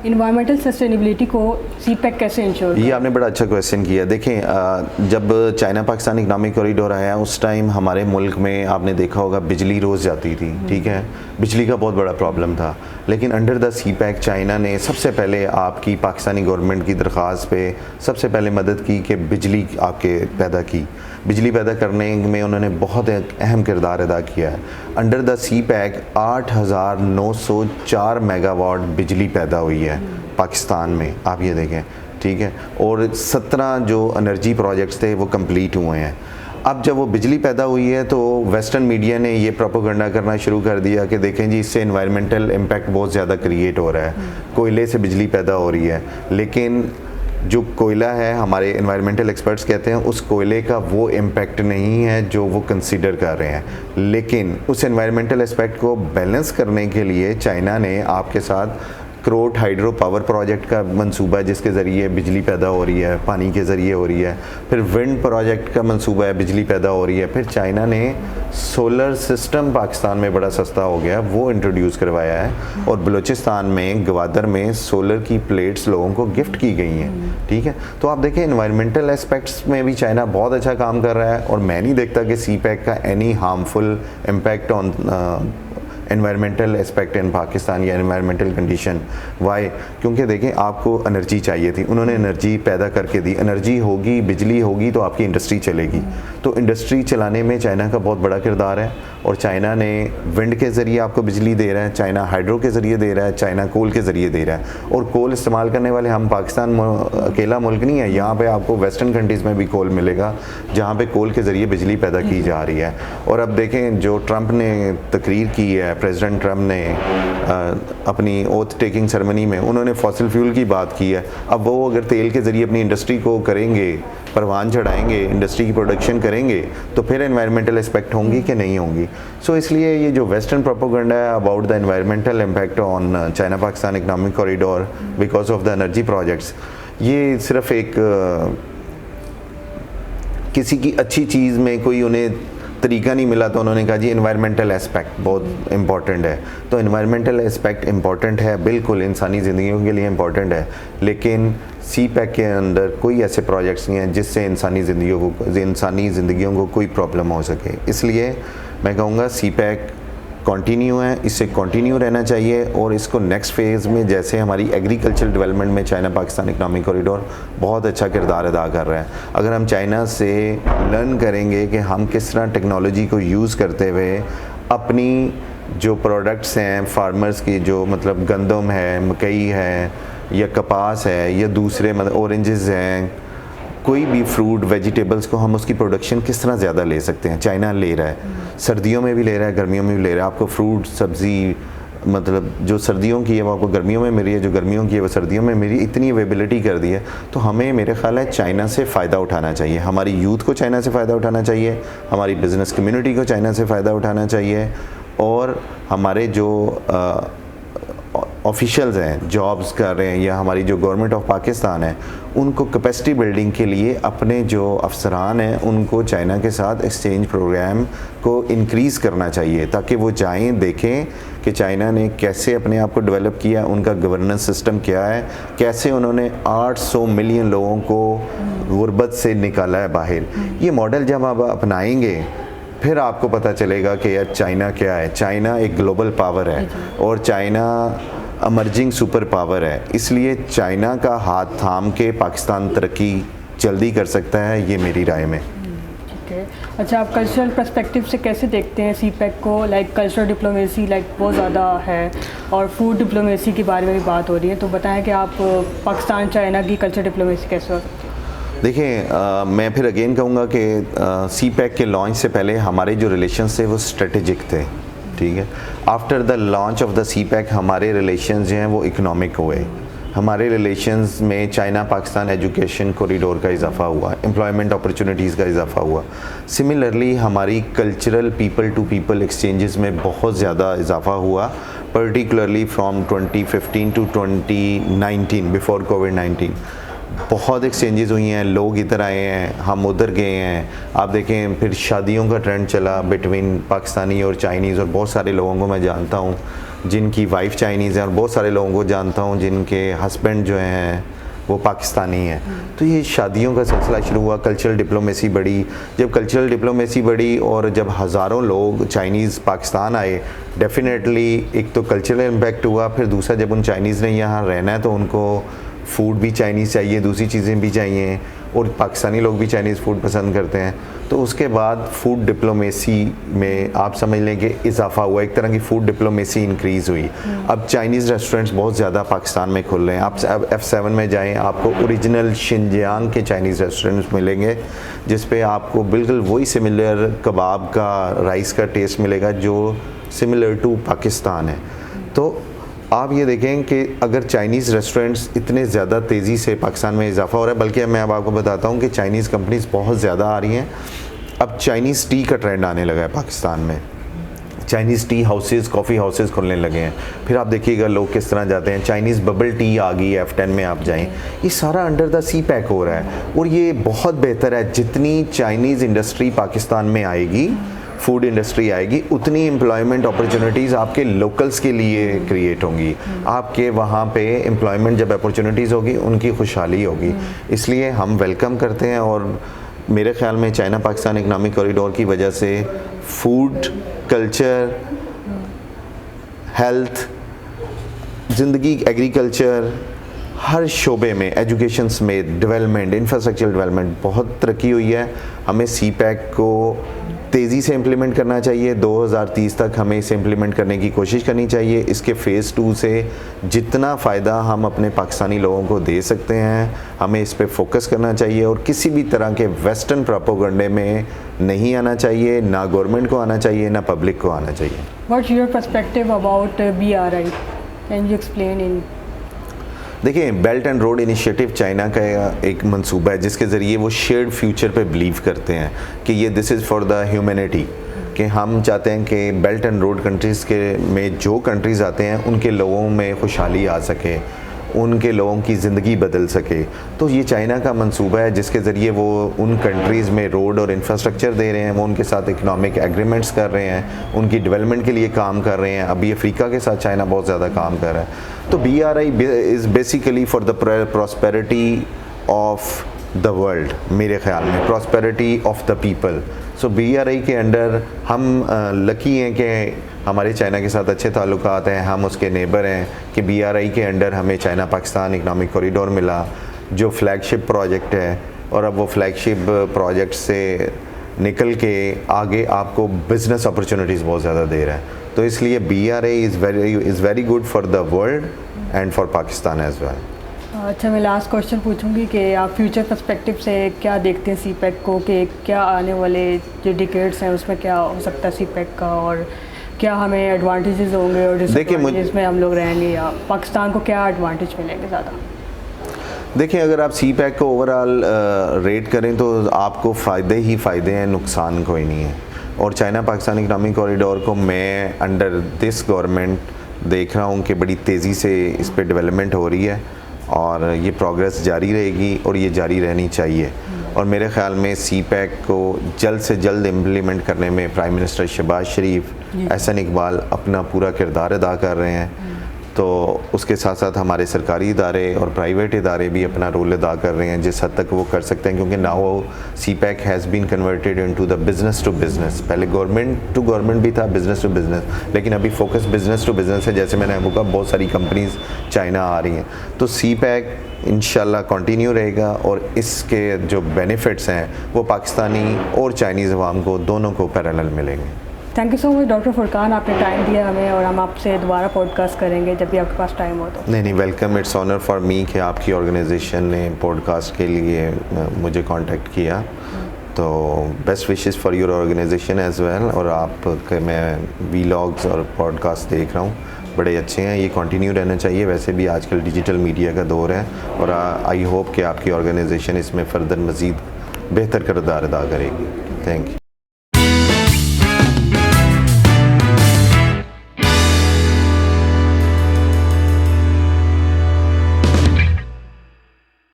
Environmental sustainability को CPEC कैसे ensure? ये आपने बड़ा अच्छा क्वेश्चन किया। देखें, जब चाइना पाकिस्तान इकनॉमिक कॉरिडोर आया उस टाइम हमारे मुल्क में आपने देखा होगा बिजली रोज़ जाती थी, ठीक है, बिजली का बहुत बड़ा प्रॉब्लम था। लेकिन अंडर द सीपैक चाइना ने सबसे पहले आपकी पाकिस्तानी गवर्नमेंट की दरख्वास्त पे सबसे पहले मदद की कि बिजली आपके पैदा की। बिजली पैदा करने में उन्होंने बहुत अहम किरदार अदा किया है। अंडर द सीपैक 8,904 मेगावाट बिजली पैदा हुई है पाकिस्तान में, आप ये देखें, ठीक है, और 17 जो एनर्जी प्रोजेक्ट्स थे वो कंप्लीट हुए हैं। अब जब वो बिजली पैदा हुई है तो वेस्टर्न मीडिया ने ये प्रोपेगेंडा करना शुरू कर दिया कि देखें जी, इससे एनवायरमेंटल इम्पैक्ट बहुत ज़्यादा क्रिएट हो रहा है, कोयले से बिजली पैदा हो रही है। लेकिन जो कोयला है, हमारे एनवायरमेंटल एक्सपर्ट्स कहते हैं उस कोयले का वो इम्पैक्ट नहीं है जो वो कंसीडर कर रहे हैं। लेकिन उस एनवायरमेंटल एस्पेक्ट को बैलेंस करने के लिए चाइना ने आपके साथ क्रोट हाइड्रो पावर प्रोजेक्ट का मंसूबा है जिसके ज़रिए बिजली पैदा हो रही है, पानी के ज़रिए हो रही है। फिर विंड प्रोजेक्ट का मंसूबा है, बिजली पैदा हो रही है। फिर चाइना ने सोलर सिस्टम पाकिस्तान में बड़ा सस्ता हो गया, वो इंट्रोड्यूस करवाया है, और बलूचिस्तान में गवादर में सोलर की प्लेट्स लोगों को गिफ्ट की गई हैं, ठीक है। तो आप देखें एनवायरमेंटल एस्पेक्ट्स में भी चाइना बहुत अच्छा काम कर रहा है, और मैं नहीं देखता कि सीपैक का any harmful impact on environmental aspect in Pakistan या एनवायरमेंटल कंडीशन। वाई? क्योंकि देखें, आपको एनर्जी चाहिए थी, उन्होंने एनर्जी पैदा करके दी। एनर्जी होगी, बिजली होगी तो आपकी इंडस्ट्री चलेगी। तो इंडस्ट्री चलाने में चाइना का बहुत बड़ा किरदार है, और चाइना ने विंड के ज़रिए आपको बिजली दे रहा है, चाइना हाइड्रो के ज़रिए दे रहा है, चाइना कोल के ज़रिए दे रहा है। और कोल इस्तेमाल करने वाले हम पाकिस्तान अकेला मुल्क नहीं है, यहाँ पे आपको वेस्टर्न कंट्रीज़ में भी कोल मिलेगा जहाँ पे कोल के ज़रिए बिजली पैदा की जा रही है। और अब देखें, जो ट्रंप ने तकरीर की है, प्रेसिडेंट ट्रंप ने अपनी ओथ टेकिंग सेरेमनी में उन्होंने फॉसिल फ्यूल की बात की है। अब वो अगर तेल के ज़रिए अपनी इंडस्ट्री को करेंगे, परवान चढ़ाएंगे, इंडस्ट्री की प्रोडक्शन करेंगे, तो फिर एनवायरमेंटल एस्पेक्ट होंगी कि नहीं होंगी। सो इसलिए ये जो वेस्टर्न प्रोपेगेंडा है about the environmental impact on China Pakistan economic corridor because of the energy projects, ये सिर्फ एक किसी की अच्छी चीज़ में कोई उन्हें तरीका नहीं मिला तो उन्होंने कहा जी एनवायरमेंटल एस्पेक्ट बहुत इम्पॉर्टेंट है। तो एनवायरमेंटल एस्पेक्ट इम्पॉर्टेंट है, बिल्कुल इंसानी ज़िंदगियों के लिए इम्पॉर्टेंट है, लेकिन सीपैक के अंदर कोई ऐसे प्रोजेक्ट्स नहीं हैं जिससे इंसानी ज़िंदगियों को कोई प्रॉब्लम हो सके। इसलिए मैं कहूँगा सीपैक कंटिन्यू है, इससे कंटिन्यू रहना चाहिए, और इसको नेक्स्ट फेज़ में जैसे हमारी एग्रीकल्चर डेवलपमेंट में चाइना पाकिस्तान इकनॉमिक कॉरिडोर बहुत अच्छा किरदार अदा कर रहा है। अगर हम चाइना से लर्न करेंगे कि हम किस तरह टेक्नोलॉजी को यूज़ करते हुए अपनी जो प्रोडक्ट्स हैं फार्मर्स की, जो मतलब गंदम है, मकई है, या कपास है, या दूसरे मतलब ऑरेंजेस हैं, कोई भी फ्रूट वेजिटेबल्स को हम उसकी प्रोडक्शन किस तरह ज़्यादा ले सकते हैं। चाइना ले रहा है, सर्दियों में भी ले रहा है, गर्मियों में भी ले रहा है। आपको फ्रूट सब्ज़ी मतलब जो सर्दियों की है वो आपको गर्मियों में मिल रही है, जो गर्मियों की है वो सर्दियों में मिल रही है, इतनी अवेलेबिलिटी कर दी है। तो हमें मेरे ख्याल है चाइना से फ़ायदा उठाना चाहिए, हमारी यूथ को चाइना से फ़ायदा उठाना चाहिए, हमारी बिज़नेस कम्युनिटी को चाइना से फ़ायदा उठाना चाहिए, और हमारे जो ऑफिशियल्स हैं, जॉब्स कर रहे हैं, या हमारी जो गवर्नमेंट ऑफ पाकिस्तान है, उनको कैपेसिटी बिल्डिंग के लिए अपने जो अफसरान हैं उनको चाइना के साथ एक्सचेंज प्रोग्राम को इंक्रीज़ करना चाहिए, ताकि वो जाएं, देखें कि चाइना ने कैसे अपने आप को डेवलप किया, उनका गवर्नेंस सिस्टम क्या है, कैसे उन्होंने 800 मिलियन लोगों को गुर्बत से निकाला है बाहर। ये मॉडल जब आप अपनाएंगे फिर आपको पता चलेगा कि यार चाइना क्या है। चाइना एक ग्लोबल पावर है, और चाइना अमर्जिंग सुपर पावर है, इसलिए चाइना का हाथ थाम के पाकिस्तान तरक्की जल्दी कर सकता है, ये मेरी राय में। ठीक है। अच्छा, आप कल्चरल पर्सपेक्टिव से कैसे देखते हैं सीपैक को? लाइक कल्चरल डिप्लोमेसी बहुत ज़्यादा है, और फूड डिप्लोमेसी के बारे में भी बात हो रही है, तो बताएं कि आप पाकिस्तान चाइना की कल्चरल डिप्लोमेसी कैसे हो सकती है? देखिए, मैं फिर अगेन कहूँगा कि सीपैक के लॉन्च से पहले हमारे जो रिलेशंस थे वो स्ट्रेटेजिक थे, ठीक है। After the launch of the CPEC हमारे रिलेशंस जो हैं वो इकोनॉमिक हुए। हमारे रिलेशंस में चाइना पाकिस्तान एजुकेशन कॉरिडोर का इजाफा हुआ, एम्प्लॉयमेंट अपॉर्चुनिटीज़ का इजाफा हुआ। सिमिलरली हमारी cultural people to people exchanges में बहुत ज़्यादा इजाफा हुआ, पर्टिकुलरली फ्रॉम 2015 टू 2019 बिफोर कोविड-19 बहुत एक्सचेंजेस हुई हैं, लोग इधर आए हैं, हम उधर गए हैं। आप देखें, फिर शादियों का ट्रेंड चला बिटवीन पाकिस्तानी और चाइनीज़, और बहुत सारे लोगों को मैं जानता हूँ जिनकी वाइफ चाइनीज़ है, और बहुत सारे लोगों को जानता हूँ जिनके हस्बैंड जो हैं वो पाकिस्तानी हैं। तो ये शादियों का सिलसिला शुरू हुआ, कल्चरल डिप्लोमेसी बढ़ी। जब कल्चरल डिप्लोमेसी बढ़ी और जब हज़ारों लोग चाइनीज़ पाकिस्तान आए, डेफिनेटली एक तो कल्चरल इम्पैक्ट हुआ, फिर दूसरा जब उन चाइनीज़ ने यहाँ रहना है तो उनको फूड भी चाइनीज़ चाहिए, दूसरी चीज़ें भी चाहिए, और पाकिस्तानी लोग भी चाइनीज़ फूड पसंद करते हैं। तो उसके बाद फूड डिप्लोमेसी में आप समझ लें कि इजाफा हुआ, एक तरह की फूड डिप्लोमेसी इंक्रीज़ हुई। अब चाइनीज़ रेस्टोरेंट्स बहुत ज़्यादा पाकिस्तान में खुल रहे हैं। आप F7 में जाएं, आपको ओरिजिनल शिनजियांग के चाइनीज़ रेस्टोरेंट्स मिलेंगे, जिस पे आपको बिल्कुल वही सिमिलर कबाब का, राइस का टेस्ट मिलेगा जो सिमिलर टू पाकिस्तान है। तो आप ये देखें कि अगर चाइनीज़ रेस्टोरेंट्स इतने ज़्यादा तेज़ी से पाकिस्तान में इजाफा हो रहा है, बल्कि मैं अब आपको बताता हूँ कि चाइनीज़ कंपनीज़ बहुत ज़्यादा आ रही हैं। अब चाइनीज़ टी का ट्रेंड आने लगा है पाकिस्तान में, Chinese T houses, coffee houses खुलने लगे हैं। फिर आप देखिएगा लोग किस तरह जाते हैं, चाइनीज़ बबल टी आ गई है, F10 में आप जाएं, ये सारा अंडर द सी पैक हो रहा है, और ये बहुत बेहतर है। जितनी चाइनीज़ इंडस्ट्री पाकिस्तान में आएगी, फूड इंडस्ट्री आएगी, उतनी एम्प्लॉयमेंट अपॉर्चुनिटीज़ आपके लोकल्स के लिए क्रिएट होंगी। आपके वहाँ पे एम्प्लॉयमेंट जब अपॉर्चुनिटीज़ होगी, उनकी खुशहाली होगी। इसलिए हम वेलकम करते हैं, और मेरे ख़्याल में चाइना पाकिस्तान इकनॉमिक कॉरिडोर की वजह से फूड, कल्चर, हेल्थ, ज़िंदगी, एग्रीकल्चर, हर शोबे में, एजुकेशन समेत, डेवलपमेंट, इंफ्रास्ट्रक्चर डेवलपमेंट बहुत तरक्की हुई है। हमें सी पैक को तेज़ी से इम्प्लीमेंट करना चाहिए। 2030 तक हमें इसे इम्प्लीमेंट करने की कोशिश करनी चाहिए। इसके फ़ेज़ 2 से जितना फ़ायदा हम अपने पाकिस्तानी लोगों को दे सकते हैं, हमें इस पे फोकस करना चाहिए, और किसी भी तरह के वेस्टर्न प्रोपेगेंडे में नहीं आना चाहिए, ना गवर्नमेंट को आना चाहिए, ना पब्लिक को आना चाहिए। What's your perspective about BRI? Can you explain in? देखिए, belt and road initiative China का एक मंसूबा है जिसके ज़रिए वो शेयर्ड फ्यूचर पे बिलीव करते हैं कि ये this is for the humanity, कि हम चाहते हैं कि बेल्ट एंड रोड कंट्रीज़ के में जो कंट्रीज़ आते हैं उनके लोगों में खुशहाली आ सके, उनके लोगों की ज़िंदगी बदल सके। तो ये चाइना का मंसूबा है जिसके ज़रिए वो उन कंट्रीज़ में रोड और इंफ्रास्ट्रक्चर दे रहे हैं, वो उनके साथ इकनॉमिक एग्रीमेंट्स कर रहे हैं, उनकी डेवलपमेंट के लिए काम कर रहे हैं। अभी अफ्रीका के साथ चाइना बहुत ज़्यादा काम कर रहा है। तो BRI is basically for the prosperity of the world, मेरे ख्याल में prosperity of the people. So BRI के अंडर हम लकी हैं कि हमारे चाइना के साथ अच्छे ताल्लुकात हैं, हम उसके नेबर हैं, कि BRI के अंडर हमें चाइना पाकिस्तान इकनॉमिक कॉरिडोर मिला जो फ्लैगशिप प्रोजेक्ट है, और अब वो फ्लैगशिप प्रोजेक्ट से निकल के आगे आपको बिज़नेस अपॉर्चुनिटीज़ बहुत ज़्यादा दे रहा है। तो इसलिए BRI is very good for the world and for Pakistan as well. अच्छा, मैं लास्ट क्वेश्चन पूछूंगी कि आप फ्यूचर पर्सपेक्टिव से क्या देखते हैं सी पैक को, कि क्या आने वाले जो डिकेड्स हैं उसमें क्या हो सकता है सी पैक का, और क्या हमें एडवांटेजेस होंगे और डिसएडवांटेजेस में हम लोग रहेंगे, या पाकिस्तान को क्या एडवांटेज मिलेंगे ज़्यादा? देखिए, अगर आप सी पैक को ओवरऑल रेट करें तो आपको फ़ायदे ही फ़ायदे हैं, नुकसान कोई नहीं है। और चाइना पाकिस्तान इकनॉमिक कॉरिडोर को मैं अंडर दिस गवर्नमेंट देख रहा हूँ कि बड़ी तेज़ी से इस पर डेवलपमेंट हो रही है, और ये प्रोग्रेस जारी रहेगी, और ये जारी रहनी चाहिए। और मेरे ख़्याल में सी पैक को जल्द से जल्द इम्प्लीमेंट करने में प्राइम मिनिस्टर शहबाज शरीफ, एहसन इकबाल अपना पूरा किरदार अदा कर रहे हैं। तो उसके साथ साथ हमारे सरकारी इदारे और प्राइवेट इदारे भी अपना रोल अदा कर रहे हैं जिस हद तक वो कर सकते हैं, क्योंकि now CPEC has been converted into the business to business. पहले गवर्नमेंट टू गवर्नमेंट भी था, बिज़नेस टू बिज़नेस, लेकिन अभी फोकस बिज़नेस टू बिज़नेस है। जैसे मैंने आपको कहा, बहुत सारी कंपनीज़ चाइना आ रही हैं, तो सी पैक इंशाल्लाह कंटिन्यू रहेगा, और इसके जो बेनिफिट्स हैं वो पाकिस्तानी और चाइनीज़ अवाम को दोनों को पैरेलल मिलेंगे। Thank you so much doctor Furqan, आपने टाइम दिया हमें, और हम आपसे दोबारा पॉडकास्ट करेंगे जब भी आपके पास टाइम हो तो। नहीं, welcome, it's honour for me कि आपकी ऑर्गेनाइजेशन ने पॉडकास्ट के लिए मुझे कांटेक्ट किया। तो best wishes for your organisation as well. और आप मैं वीलॉग्स और पॉडकास्ट देख रहा हूँ, बड़े अच्छे हैं, ये कंटिन्यू रहना चाहिए। वैसे भी आजकल डिजिटल मीडिया का दौर है, और आई होप कि आपकी ऑर्गेनाइजेशन इसमें फ़र्दर मज़ीद बेहतर किरदार अदा करेगी। Thank you.